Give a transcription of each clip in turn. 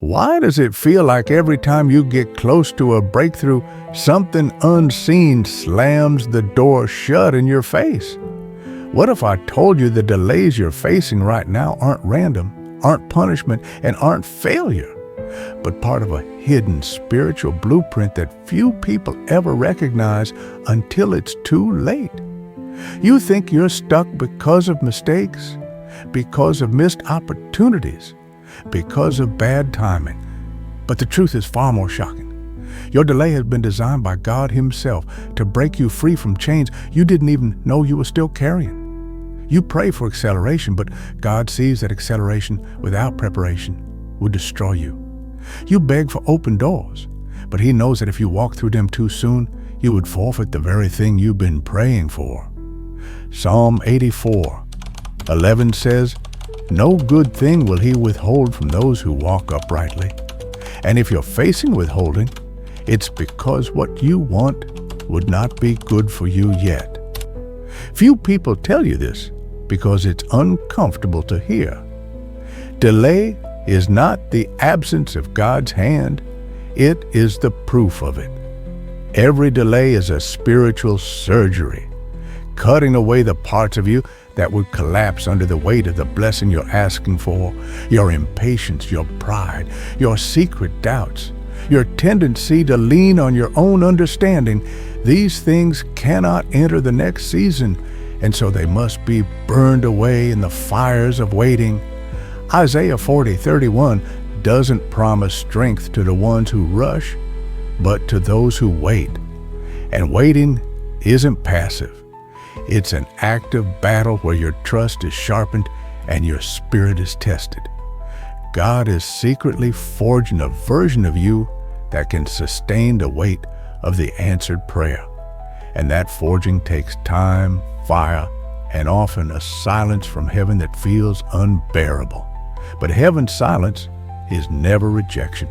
Why does it feel like every time you get close to a breakthrough, something unseen slams the door shut in your face? What if I told you the delays you're facing right now aren't random, aren't punishment, and aren't failure, but part of a hidden spiritual blueprint that few people ever recognize until it's too late? You think you're stuck because of mistakes, because of missed opportunities, because of bad timing. But the truth is far more shocking. Your delay has been designed by God Himself to break you free from chains you didn't even know you were still carrying. You pray for acceleration, but God sees that acceleration without preparation would destroy you. You beg for open doors, but He knows that if you walk through them too soon, you would forfeit the very thing you've been praying for. Psalm 84:11 says, "No good thing will He withhold from those who walk uprightly." And if you're facing withholding, it's because what you want would not be good for you yet. Few people tell you this because it's uncomfortable to hear. Delay is not the absence of God's hand, it is the proof of it. Every delay is a spiritual surgery, cutting away the parts of you that would collapse under the weight of the blessing you're asking for, your impatience, your pride, your secret doubts, your tendency to lean on your own understanding. These things cannot enter the next season, and so they must be burned away in the fires of waiting. Isaiah 40:31 doesn't promise strength to the ones who rush, but to those who wait. And waiting isn't passive. It's an active battle where your trust is sharpened and your spirit is tested. God is secretly forging a version of you that can sustain the weight of the answered prayer. And that forging takes time, fire, and often a silence from heaven that feels unbearable. But heaven's silence is never rejection.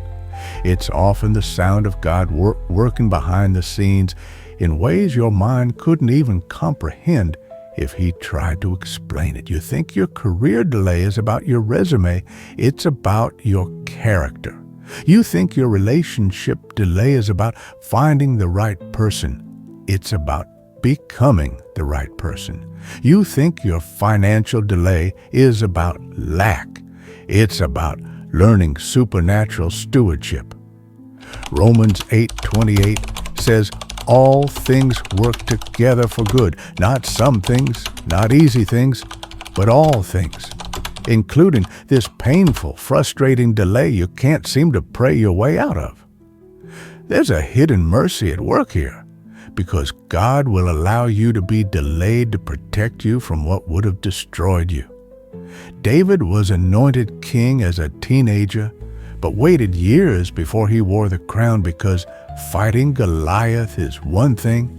It's often the sound of God working behind the scenes in ways your mind couldn't even comprehend if He tried to explain it. You think your career delay is about your resume. It's about your character. You think your relationship delay is about finding the right person. It's about becoming the right person. You think your financial delay is about lack. It's about learning supernatural stewardship. Romans 8:28 says, "All things work together for good," not some things, not easy things, but all things, including this painful, frustrating delay you can't seem to pray your way out of. There's a hidden mercy at work here, because God will allow you to be delayed to protect you from what would have destroyed you. David was anointed king as a teenager, but waited years before he wore the crown because fighting Goliath is one thing,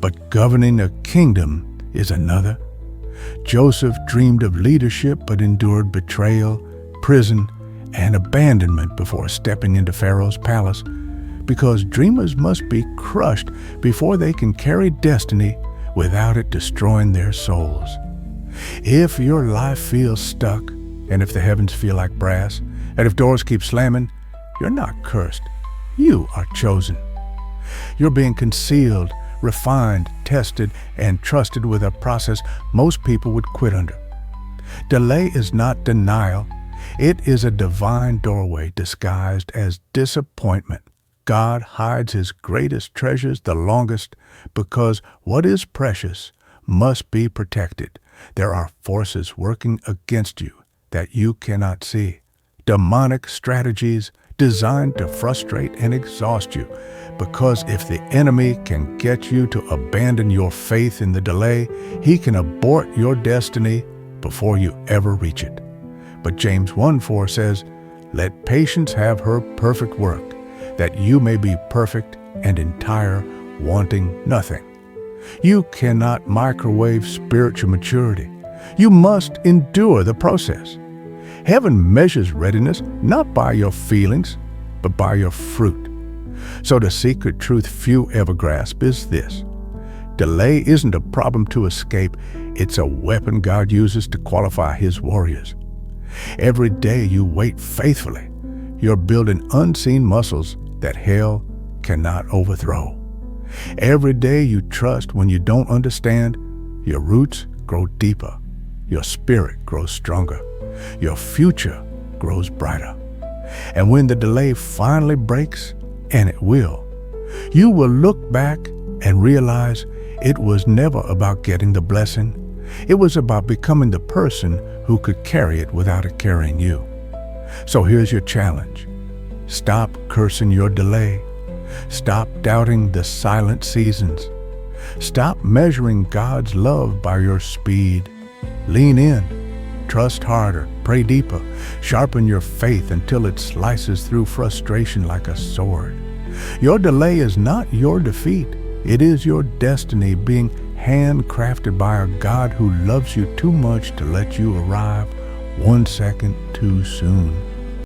but governing a kingdom is another. Joseph dreamed of leadership but endured betrayal, prison, and abandonment before stepping into Pharaoh's palace, because dreamers must be crushed before they can carry destiny without it destroying their souls. If your life feels stuck, and if the heavens feel like brass, and if doors keep slamming, you're not cursed. You are chosen. You're being concealed, refined, tested, and trusted with a process most people would quit under. Delay is not denial. It is a divine doorway disguised as disappointment. God hides His greatest treasures the longest because what is precious must be protected. There are forces working against you that you cannot see. Demonic strategies designed to frustrate and exhaust you, because if the enemy can get you to abandon your faith in the delay, he can abort your destiny before you ever reach it. But James 1:4 says, "Let patience have her perfect work, that you may be perfect and entire, wanting nothing." You cannot microwave spiritual maturity. You must endure the process. Heaven measures readiness not by your feelings, but by your fruit. So the secret truth few ever grasp is this: delay isn't a problem to escape, it's a weapon God uses to qualify His warriors. Every day you wait faithfully, you're building unseen muscles that hell cannot overthrow. Every day you trust when you don't understand, your roots grow deeper, your spirit grows stronger, your future grows brighter. And when the delay finally breaks, and it will, you will look back and realize it was never about getting the blessing. It was about becoming the person who could carry it without it carrying you. So here's your challenge. Stop cursing your delay. Stop doubting the silent seasons. Stop measuring God's love by your speed. Lean in, trust harder, pray deeper, sharpen your faith until it slices through frustration like a sword. Your delay is not your defeat. It is your destiny being handcrafted by a God who loves you too much to let you arrive 1 second too soon.